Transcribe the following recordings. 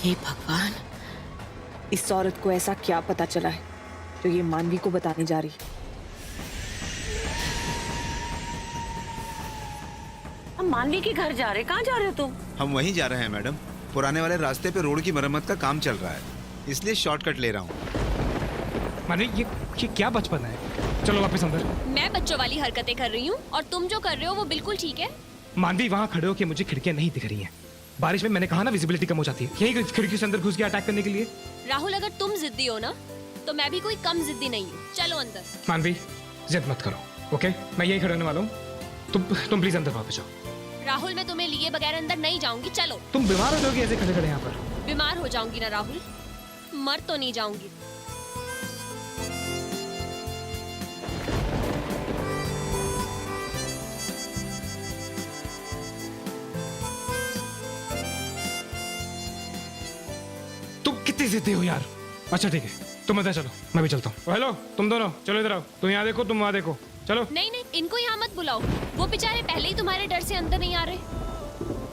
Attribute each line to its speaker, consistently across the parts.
Speaker 1: हे भगवान, इस औरत को ऐसा क्या पता चला है जो ये मानवी को बताने जा रही है।
Speaker 2: हम मानवी के घर जा रहे। कहाँ जा रहे हो तुम?
Speaker 3: हम वहीं जा रहे हैं मैडम। पुराने वाले रास्ते पे रोड की मरम्मत का काम चल रहा है, इसलिए शॉर्टकट ले रहा हूँ।
Speaker 4: मानवी, ये क्या बचपन है? चलो वापस अंदर।
Speaker 5: मैं बच्चों वाली हरकतें कर रही हूँ और तुम जो कर रहे हो वो बिल्कुल ठीक है।
Speaker 4: मानवी, वहाँ खड़े हो के मुझे खिड़कियाँ नहीं दिख रही हैं। बारिश में मैंने कहा ना विजिबिलिटी कम हो जाती है। यही खिड़की से अंदर घुस गया अटैक करने के लिए।
Speaker 5: राहुल, अगर तुम जिद्दी हो ना तो मैं भी कोई कम जिद्दी नहीं हूँ। चलो अंदर।
Speaker 4: मानवी, जिद मत करो, ओके? मैं यही खड़े होने वाला हूँ। तुम प्लीज अंदर वापस जाओ।
Speaker 5: राहुल, मैं तुम्हें लिए बगैर अंदर नहीं जाऊंगी। चलो।
Speaker 4: तुम बीमार हो जाओगी ऐसे खड़े खड़े यहाँ पर।
Speaker 5: बीमार हो जाऊंगी ना राहुल, मर तो नहीं जाऊंगी।
Speaker 4: तुम कितनी जिद्दी हो यार। अच्छा ठीक है, तुम अंदर चलो, मैं भी चलता हूँ। हेलो तुम दोनों, चलो इधर आओ। तुम यहाँ देखो, तुम वहाँ देखो, चलो।
Speaker 5: नहीं नहीं, इनको यहाँ मत बुलाओ। वो बेचारे पहले ही तुम्हारे डर से अंदर नहीं आ रहे।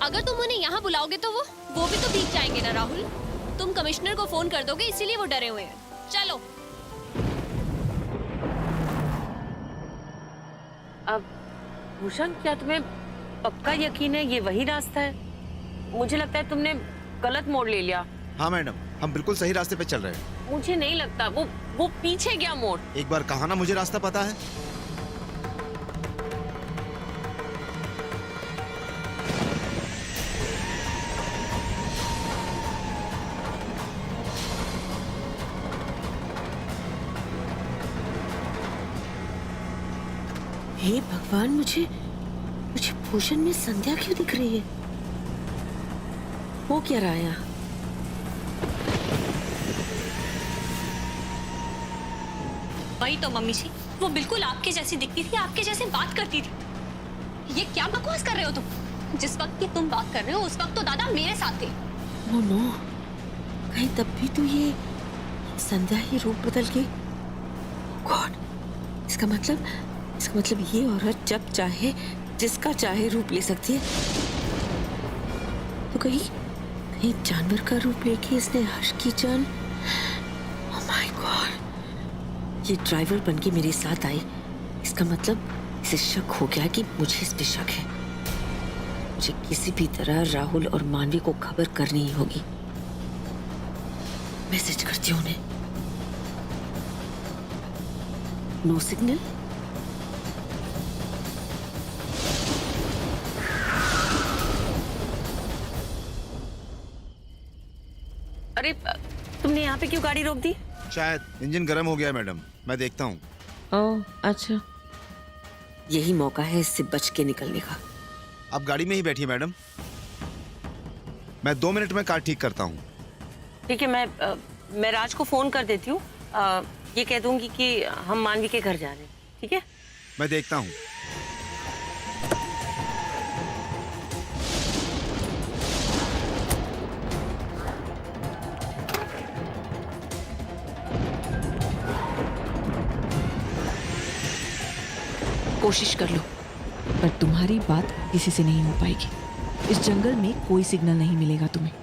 Speaker 5: अगर तुम उन्हें यहाँ बुलाओगे तो वो भी तो भीग जाएंगे ना राहुल। तुम कमिश्नर को फोन कर दोगे, इसीलिए वो डरे हुए हैं। चलो।
Speaker 2: अब भूषण, क्या तुम्हें पक्का यकीन है ये वही रास्ता है? मुझे लगता है तुमने गलत मोड़ ले लिया।
Speaker 3: हाँ मैडम, हम बिल्कुल सही रास्ते पे चल रहे हैं।
Speaker 2: मुझे नहीं लगता, वो पीछे गया मोड़।
Speaker 3: एक बार कहा ना मुझे रास्ता पता है।
Speaker 1: हे भगवान, मुझे भूषण में संध्या क्यों दिख रही है? वो क्या रहा है यहाँ?
Speaker 5: वही तो मम्मी जी, वो बिल्कुल आपके जैसी दिखती थी, आपके जैसे बात करती थी। ये क्या बकवास कर रहे हो तुम? जिस वक्त की तुम बात कर रहे हो उस वक्त तो दादा मेरे साथ थे।
Speaker 1: नो नो, कहीं तब भी तो ये संध्या ही रूप बदल के। गॉड, इसका मतलब ये औरत जब चाहे जिसका चाहे रूप ले सकती है। तो कहीं जानवर का रूप लेके इसने हर्ष की जान। ओह माय गॉड, ये ड्राइवर बनके मेरे साथ आई। इसका मतलब इसे शक हो गया कि मुझे इस पे शक है। मुझे किसी भी तरह राहुल और मानवी को खबर करनी ही होगी। मैसेज करती हूँ उन्हें। No signal.
Speaker 2: अरे तुमने यहाँ पे क्यों गाड़ी रोक दी?
Speaker 3: शायद इंजन गर्म हो गया मैडम, मैं देखता हूँ।
Speaker 1: ओह अच्छा, यही मौका है इससे बच के निकलने का।
Speaker 3: आप गाड़ी में ही बैठिए मैडम, मैं 2 मिनट में कार ठीक करता हूँ।
Speaker 2: ठीक है, मैं राज को फोन कर देती हूँ। ये कह दूंगी कि हम मानवी के घर जा रहे हैं। ठीक है,
Speaker 3: मैं देखता हूँ।
Speaker 6: कोशिश कर लो, पर तुम्हारी बात किसी से नहीं हो पाएगी। इस जंगल में कोई सिग्नल नहीं मिलेगा तुम्हें।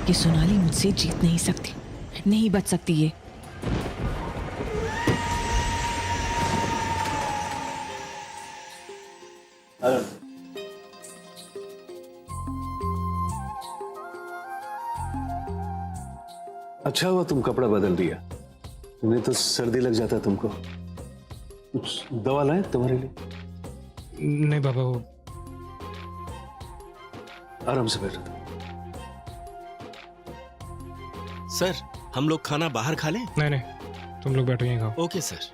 Speaker 6: कि सोनाली मुझसे जीत नहीं सकती, नहीं बच सकती ये।
Speaker 7: अच्छा हुआ तुम कपड़ा बदल दिया, नहीं तो सर्दी लग जाता तुमको। कुछ दवा लाए तुम्हारे लिए?
Speaker 4: नहीं बाबा, वो
Speaker 7: आराम से बैठो।
Speaker 8: सर, हम लोग खाना बाहर खा लें?
Speaker 4: नहीं, तुम लोग बैठो, यहीं खाओ।
Speaker 8: Okay sir.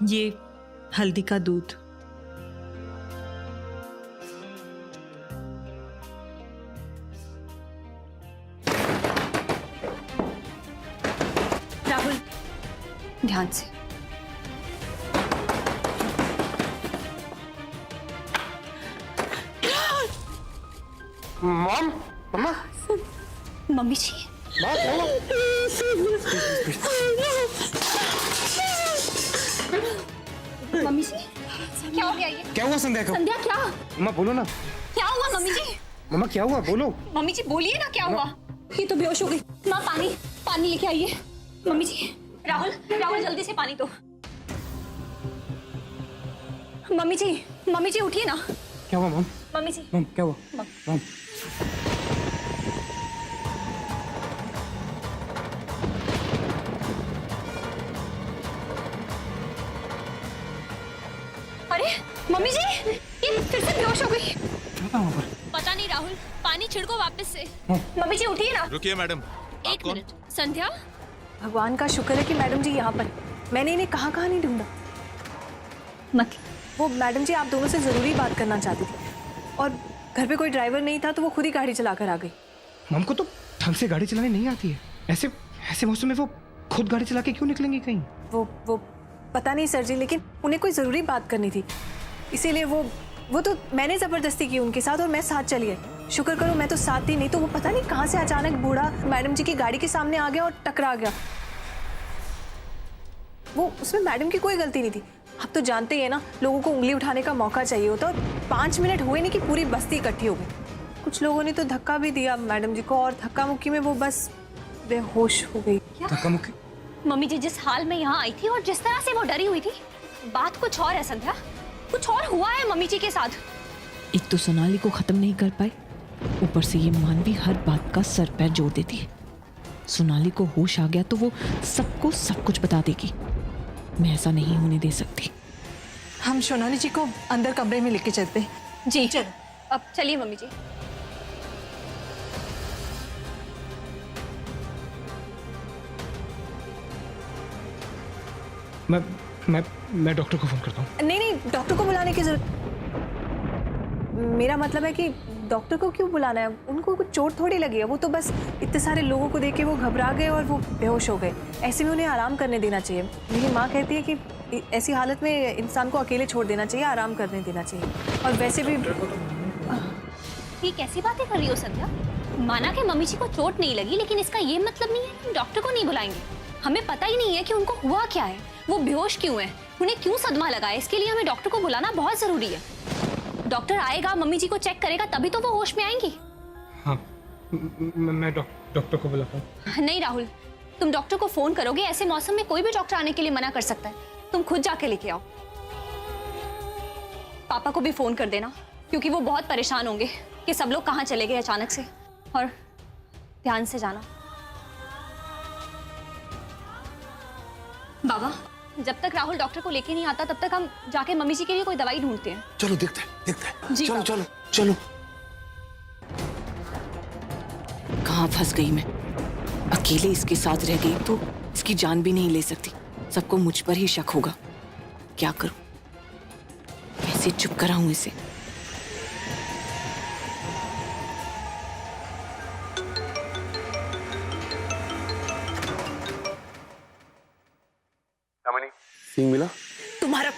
Speaker 9: ये हल्दी का दूध।
Speaker 5: राहुल, ध्यान से।
Speaker 4: मॉम, मम्मा,
Speaker 5: मम्मी जी, मम्मी जी, क्या हो गया ये?
Speaker 4: क्या हुआ संध्या को?
Speaker 5: संध्या क्या?
Speaker 4: मम्मा बोलो ना।
Speaker 5: क्या हुआ मम्मी जी?
Speaker 4: मम्मा क्या हुआ, बोलो।
Speaker 5: मम्मी जी बोलिए ना, क्या हुआ? ये तो बेहोश हो गई। माँ, पानी लेके आइए। मम्मी जी, राहुल जल्दी से पानी दो। मम्मी जी उठिए ना।
Speaker 4: क्या हुआ मॉम?
Speaker 5: मम्मी जी,
Speaker 4: मॉम क्या हुआ? मॉम
Speaker 5: अरे मम्मी जी, ये फिर से बेहोश हो गई।
Speaker 4: क्या था वहाँ पर?
Speaker 5: पता नहीं राहुल, पानी छिड़को वापस से। मम्मी जी उठिए ना।
Speaker 3: रुकिए मैडम।
Speaker 5: एक मिनट। संध्या,
Speaker 10: भगवान का शुक्र है कि मैडम जी यहाँ पर। मैंने इन्हें कहाँ नहीं ढूंढा। वो मैडम जी आप दोनों से ज़रूरी बात करना चाहती थी और घर पे कोई ड्राइवर नहीं था तो वो खुद ही गाड़ी चलाकर आ गई।
Speaker 4: मॉम को तो ढंग से गाड़ी चलानी नहीं आती है। ऐसे मौसम में वो खुद गाड़ी चला के क्यों निकलेंगी कहीं?
Speaker 10: वो पता नहीं सर जी, लेकिन उन्हें कोई ज़रूरी बात करनी थी, इसीलिए वो तो मैंने ज़बरदस्ती की उनके साथ और मैं साथ चली आई। शुक्र करो मैं तो साथ ही नहीं तो वो पता नहीं कहाँ से अचानक बूढ़ा मैडम जी की गाड़ी के सामने आ गया और टकरा गया। वो उसमें मैडम की कोई गलती नहीं थी। आप तो जानते ही है ना, लोगों को उंगली उठाने का मौका चाहिए होता और 5 मिनट हुए नहीं कि पूरी बस्ती इकट्ठी हो गई। कुछ लोगों ने तो धक्का भी दिया मैडम जी को और धक्का मुक्की में वो बस बेहोश हो गई।
Speaker 4: धक्का मुक्की?
Speaker 5: मम्मी जी जिस हाल में यहाँ आई थी और जिस तरह से वो डरी हुई थी, बात कुछ और है संध्या। कुछ और हुआ है मम्मी जी के साथ।
Speaker 6: एक तो सोनाली को खत्म नहीं कर पाए, ऊपर से ये मानवी हर बात का सर पैर जोड़ देती है। सोनाली को होश आ गया तो वो सबको सब कुछ बता देगी। मैं ऐसा नहीं होने दे सकती।
Speaker 10: हम सोनाली जी को अंदर कमरे में लेके चलते हैं।
Speaker 5: जी चलो, अब चलिए मम्मी जी।
Speaker 4: मैं डॉक्टर को फोन करता हूँ।
Speaker 10: नहीं, डॉक्टर को बुलाने की जरूरत। मेरा मतलब है कि डॉक्टर को क्यों बुलाना है? उनको कुछ चोट थोड़ी लगी है। वो तो बस इतने सारे लोगों को देख के वो घबरा गए और वो बेहोश हो गए। ऐसे में उन्हें आराम करने देना चाहिए। मेरी माँ कहती है कि ऐसी हालत में इंसान को अकेले छोड़ देना चाहिए, आराम करने देना चाहिए। और वैसे भी
Speaker 5: ये कैसी बातें कर रही हो संध्या? माना कि मम्मी जी को चोट नहीं लगी, लेकिन इसका ये मतलब नहीं है कि हम डॉक्टर को नहीं बुलाएंगे। हमें पता ही नहीं है कि उनको हुआ क्या है, वो बेहोश क्यों है, उन्हें क्यों सदमा लगा है। इसके लिए हमें डॉक्टर को बुलाना बहुत जरूरी है। डॉक्टर आएगा, मम्मी जी को चेक करेगा, तभी तो वो होश में आएंगी।
Speaker 4: हाँ, मैं डॉक्टर को बुलाता हूँ।
Speaker 5: नहीं राहुल, तुम डॉक्टर को फोन करोगे? ऐसे मौसम में कोई भी डॉक्टर आने के लिए मना कर सकता है। तुम खुद जाके लेके आओ। पापा को भी फोन कर देना, क्योंकि वो बहुत परेशान होंगे कि सब लोग कहाँ चले गए अचानक से। और ध्यान से जाना। बाबा, जब तक राहुल डॉक्टर को लेके नहीं आता तब तक हम जाके मम्मी जी के लिए कोई दवाई ढूंढते हैं।
Speaker 7: चलो देखते हैं।
Speaker 5: जी
Speaker 7: चलो
Speaker 5: बाबा।
Speaker 7: चलो चलो।
Speaker 6: कहाँ फंस गई मैं? अकेले इसके साथ रह गई तो इसकी जान भी नहीं ले सकती। सबको मुझ पर ही शक होगा। क्या करूं? कैसे चुप कराऊं इसे?
Speaker 7: सिंह मिला?
Speaker 10: तुम्हारा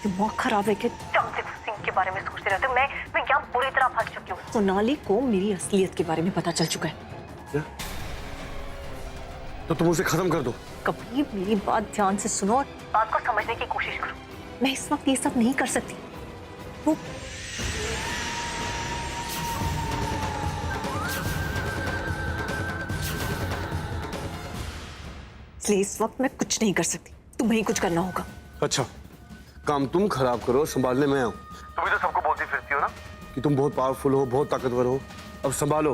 Speaker 10: दिमाग खराब है कि सिंह के बारे में सोचते रहते हो। मैं यहाँ पूरी तरह फंस चुकी हूँ। सोनाली को मेरी असलियत के बारे में पता चल चुका है।
Speaker 7: क्या? तो तुम उसे खत्म कर दो।
Speaker 10: कभी मेरी बात ध्यान से सुनो और बात को समझने की कोशिश करो। मैं इस वक्त ये सब नहीं कर सकती। वो इसलिए इस वक्त मैं कुछ नहीं कर सकती। तुम्हें ही कुछ करना होगा।
Speaker 7: अच्छा, काम तुम खराब करो, संभालने मैं आऊं। तुम तो सबको बोलती फिरती हो ना कि तुम बहुत पावरफुल हो, बहुत ताकतवर हो। अब संभालो।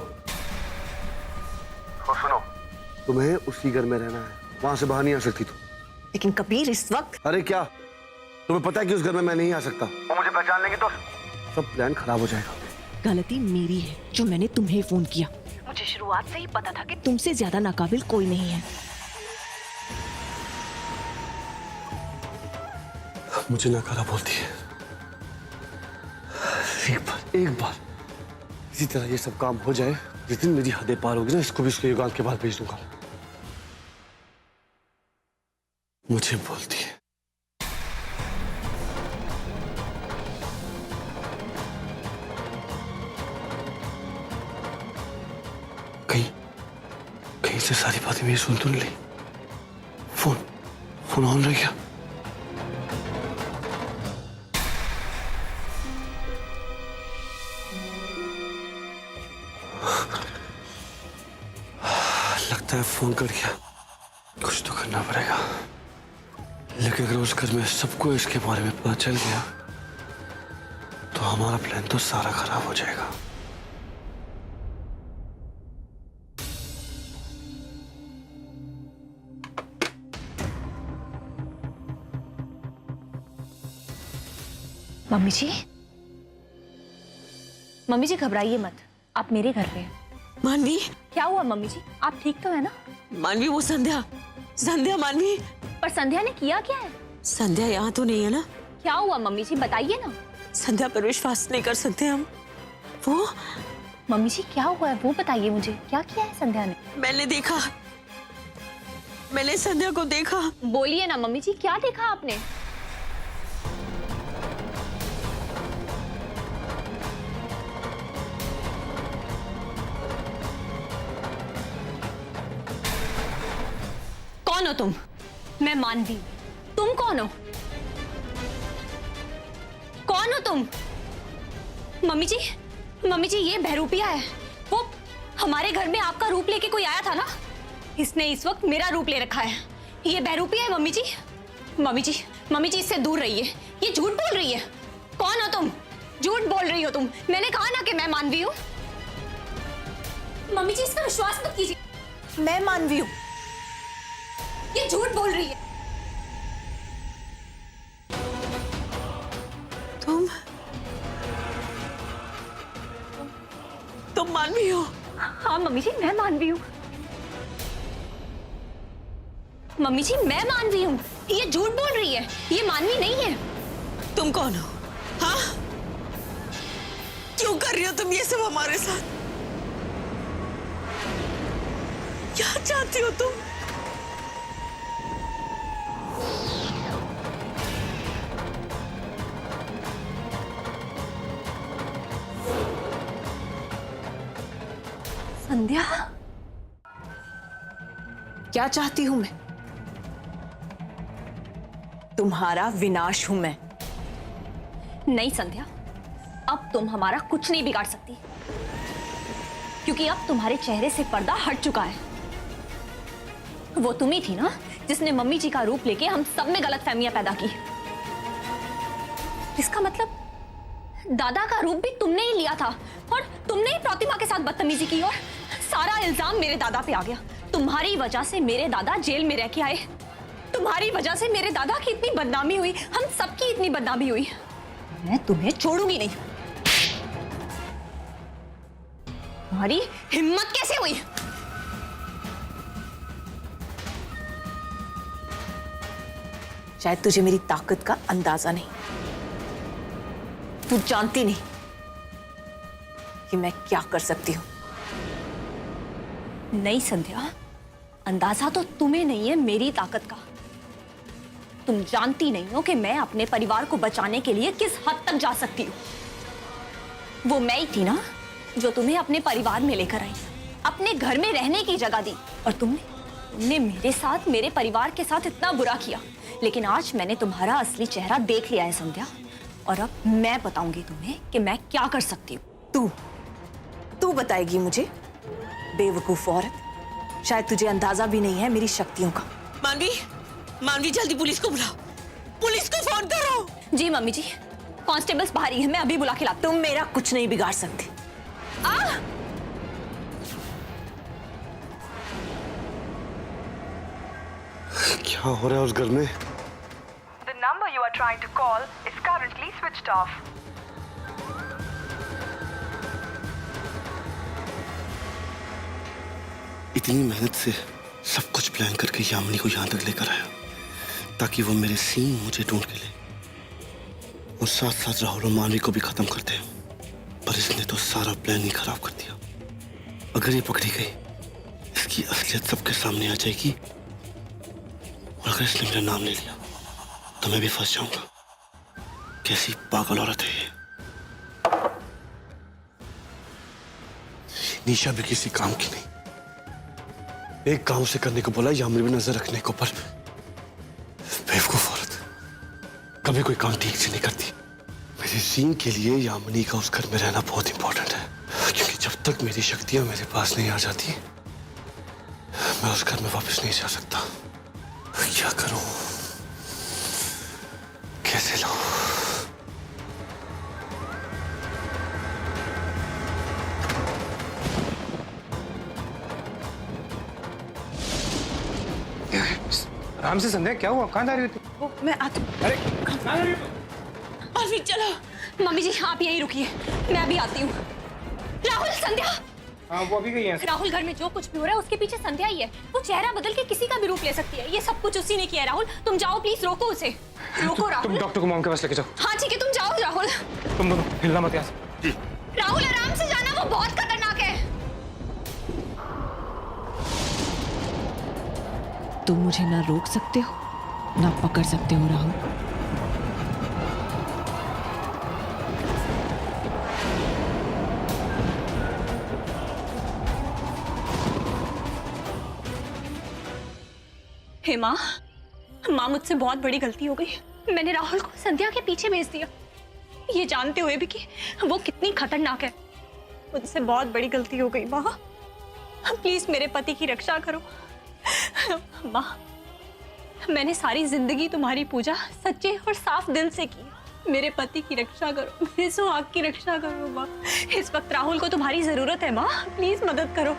Speaker 7: और सुनो, तुम्हें उसी घर में रहना है, वहां से बाहर नहीं आ सकती तुम।
Speaker 10: लेकिन कबीर इस वक्त।
Speaker 7: अरे क्या तुम्हें पता है कि उस घर में मैं नहीं आ सकता? वो मुझे पहचान लेंगे तो सब प्लान खराब हो जाएगा।
Speaker 6: गलती मेरी है जो मैंने तुम्हें फोन किया। मुझे शुरुआत से ही पता था कि तुमसे ज्यादा नाकाबिल कोई नहीं है।
Speaker 7: मुझे नकारा बोलती है। एक बार इसी तरह ये सब काम हो जाए, जिस दिन मेरी हदें पार होगी ना, इसको भी उसके युगांत के बाद भेज दूंगा। मुझे बोलती है। कहीं से सारी बातें मेरी सुन तो नहीं ली। फोन ऑन रह गया। लगता है फोन कर गया। कुछ तो करना पड़ेगा। लेकिन अगर उस घर में सबको इसके बारे में पता चल गया तो हमारा प्लान तो सारा खराब हो जाएगा।
Speaker 10: मम्मी जी घबराइए मत, आप मेरे घर पे हैं।
Speaker 1: मानवी,
Speaker 10: क्या हुआ मम्मी जी, आप ठीक तो है ना?
Speaker 1: मानवी वो संध्या मानवी।
Speaker 10: पर संध्या ने किया क्या है?
Speaker 1: संध्या यहाँ तो नहीं है ना?
Speaker 10: क्या हुआ मम्मी जी, बताइए ना।
Speaker 1: संध्या पर विश्वास नहीं कर सकते हम। वो
Speaker 10: मम्मी जी क्या हुआ है वो बताइए मुझे, क्या किया है संध्या ने?
Speaker 1: मैंने संध्या को देखा।
Speaker 10: बोलिए ना मम्मी जी, क्या देखा आपने?
Speaker 5: कौन हो तुम?
Speaker 10: मैं मानवी।
Speaker 5: तुम कौन हो? कौन हो तुम? मम्मी जी ये बहरूपिया है। वो हमारे घर में आपका रूप लेके कोई आया था ना, इसने इस वक्त मेरा रूप ले रखा है। ये बहरूपिया है मम्मी जी इससे दूर रहिए। ये झूठ बोल रही है। कौन हो तुम? झूठ बोल रही हो तुम। मैंने कहा ना कि मैं मानवी हूँ। मम्मी जी इसका विश्वास मत कीजिए।
Speaker 10: मैं मानवी हूँ।
Speaker 5: ये झूठ बोल रही है।
Speaker 1: तुम मानवी हो?
Speaker 10: हाँ मम्मी जी मैं मानवी हूँ।
Speaker 5: मम्मी जी मैं मानवी हूँ। ये झूठ बोल रही है, ये मानवी नहीं है।
Speaker 1: तुम कौन हो? हाँ, क्यों कर रही हो तुम ये सब हमारे साथ? क्या चाहती हो तुम?
Speaker 10: संध्या, क्या चाहती हूं मैं? तुम्हारा विनाश हूं मैं।
Speaker 5: नहीं संध्या, अब तुम हमारा कुछ नहीं बिगाड़ सकती, क्योंकि अब तुम्हारे चेहरे से पर्दा हट चुका है। वो तुम ही थी ना जिसने मम्मी जी का रूप लेके हम सब में गलतफहमियां पैदा की। इसका मतलब दादा का रूप भी तुमने ही लिया था और तुमने ही प्रतिमा के साथ बदतमीजी की और सारा इल्जाम मेरे दादा पे आ गया। तुम्हारी वजह से मेरे दादा जेल में रह के आए। तुम्हारी वजह से मेरे दादा की इतनी बदनामी हुई, हम सबकी इतनी बदनामी हुई। मैं तुम्हें छोड़ूंगी नहीं। तुम्हारी हिम्मत कैसे हुई?
Speaker 10: शायद तुझे मेरी ताकत का अंदाजा नहीं। तू जानती नहीं कि मैं क्या कर सकती हूं।
Speaker 5: नहीं संध्या, अंदाजा तो तुम्हें नहीं है मेरी ताकत का। तुम जानती नहीं हो कि मैं अपने परिवार को बचाने के लिए किस हद तक जा सकती हूँ। वो मैं ही थी ना जो तुम्हें अपने परिवार में लेकर आई, अपने घर में रहने की जगह दी, और तुमने मेरे साथ, मेरे परिवार के साथ इतना बुरा किया। लेकिन आज मैंने तुम्हारा असली चेहरा देख लिया है संध्या, और अब मैं बताऊंगी तुम्हें कि मैं क्या कर सकती हूँ।
Speaker 10: तू बताएगी मुझे, बेवकूफ औरत। शायद तुझे अंदाजा भी नहीं है मेरी शक्तियों का।
Speaker 1: मानवी जल्दी पुलिस को बुलाओ। पुलिस को फोन करो।
Speaker 10: जी मम्मी जी, कांस्टेबल्स बाहर ही है, मैं अभी बुला के लाती हूँ।
Speaker 1: तुम मेरा कुछ नहीं बिगाड़ सकती।
Speaker 7: क्या हो रहा है उस घर में?
Speaker 11: The number you are trying to call is currently switched off.
Speaker 7: इतनी मेहनत से सब कुछ प्लान करके यामिनी को यहाँ तक लेकर आया ताकि वो मेरे सीन मुझे ढूंढ के ले और साथ साथ राहुल और मानवी को भी खत्म कर दे। पर इसने तो सारा प्लान ही खराब कर दिया। अगर ये पकड़ी गई, इसकी असलियत सबके सामने आ जाएगी और अगर इसने मेरा नाम ले लिया तो मैं भी फंस जाऊंगा। कैसी पागल औरत है ये। निशा भी किसी काम की नहीं। एक काम से करने को बोला, यामिनी भी नजर रखने को, पर बेवकूफ औरत कभी कोई काम ठीक से नहीं करती। मेरे सीन के लिए यामिनी का उस घर में रहना बहुत इंपॉर्टेंट है, क्योंकि जब तक मेरी शक्तियां मेरे पास नहीं आ जाती मैं उस घर में वापस नहीं जा सकता। क्या करूं, कैसे लाऊं?
Speaker 4: आराम से संध्या, क्या हुआ? कहाँ जा रही थी?
Speaker 10: वो मैं आती।
Speaker 4: अरे कहाँ जा रही हो?
Speaker 5: और फिर चलो मम्मी जी, आप यहीं रुकिए, मैं अभी आती हूँ। राहुल, संध्या।
Speaker 4: हाँ, वो अभी गई है।
Speaker 5: राहुल, घर में जो कुछ भी हो रहा है उसके पीछे संध्या ही है। वो चेहरा बदल के किसी का भी रूप ले सकती है। ये सब कुछ उसी ने किया है। राहुल, तुम जाओ प्लीज, रोको उसे। रोको राहुल।
Speaker 4: तुम डॉक्टर को मॉम के पास लेके जाओ।
Speaker 5: हाँ ठीक है, तुम जाओ राहुल।
Speaker 4: तुम दोनों हिलना मत यहाँ से।
Speaker 5: राहुल आराम से जाना, वो बहुत खतरनाक है।
Speaker 6: तुम मुझे ना रोक सकते हो ना पकड़ सकते हो राहुल।
Speaker 5: हे माँ, माँ मुझसे बहुत बड़ी गलती हो गई। मैंने राहुल को संध्या के पीछे भेज दिया, ये जानते हुए भी कि वो कितनी खतरनाक है। मुझसे बहुत बड़ी गलती हो गई माँ, प्लीज मेरे पति की रक्षा करो। माँ, मैंने सारी जिंदगी तुम्हारी पूजा सच्चे और साफ दिल से की। मेरे पति की रक्षा करो, मेरे सुहाग की रक्षा करो माँ। इस वक्त राहुल को तुम्हारी जरूरत है माँ, प्लीज मदद करो।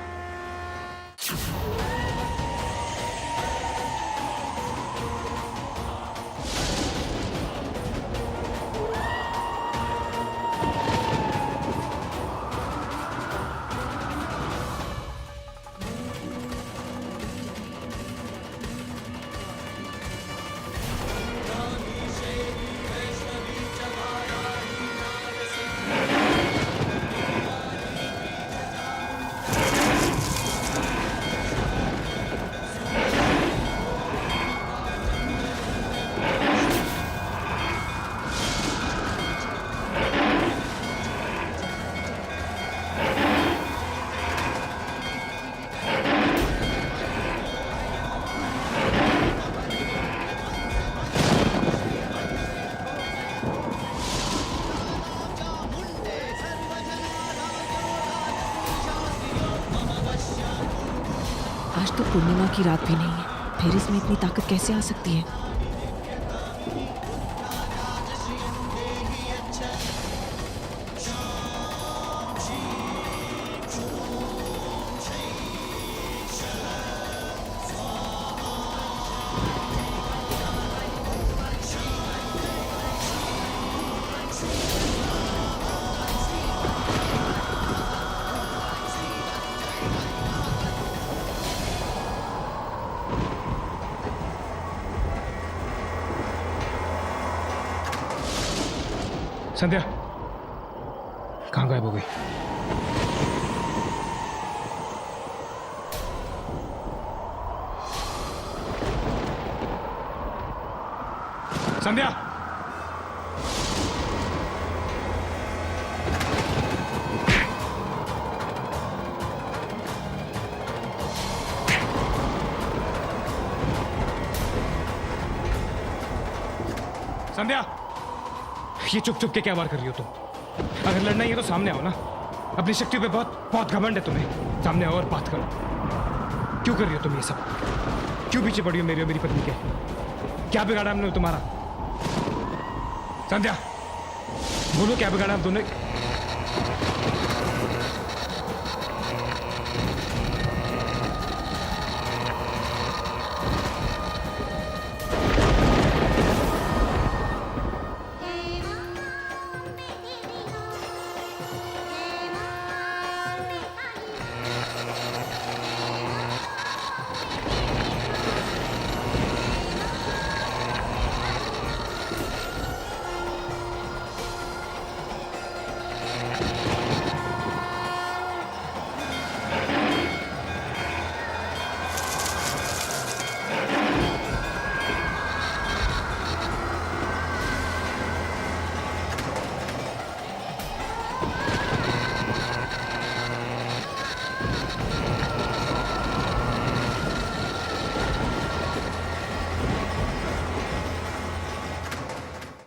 Speaker 6: आज तो पूर्णिमा की रात भी नहीं है, फिर इसमें इतनी ताकत कैसे आ सकती है?
Speaker 4: संध्या कहाँ गायब हो गई? संध्या, संध्या, ये चुप चुप के क्या वार कर रही हो तुम? अगर लड़ना ही है तो सामने आओ ना। अपनी शक्तियों पे बहुत बहुत घमंड है तुम्हें। सामने आओ और बात करो। क्यों कर रही हो तुम ये सब? क्यों पीछे पड़ी हो मेरी और मेरी पत्नी के? क्या बिगाड़ा हमने तुम्हारा? संध्या, बोलो क्या बिगाड़ा आप दोनों ने?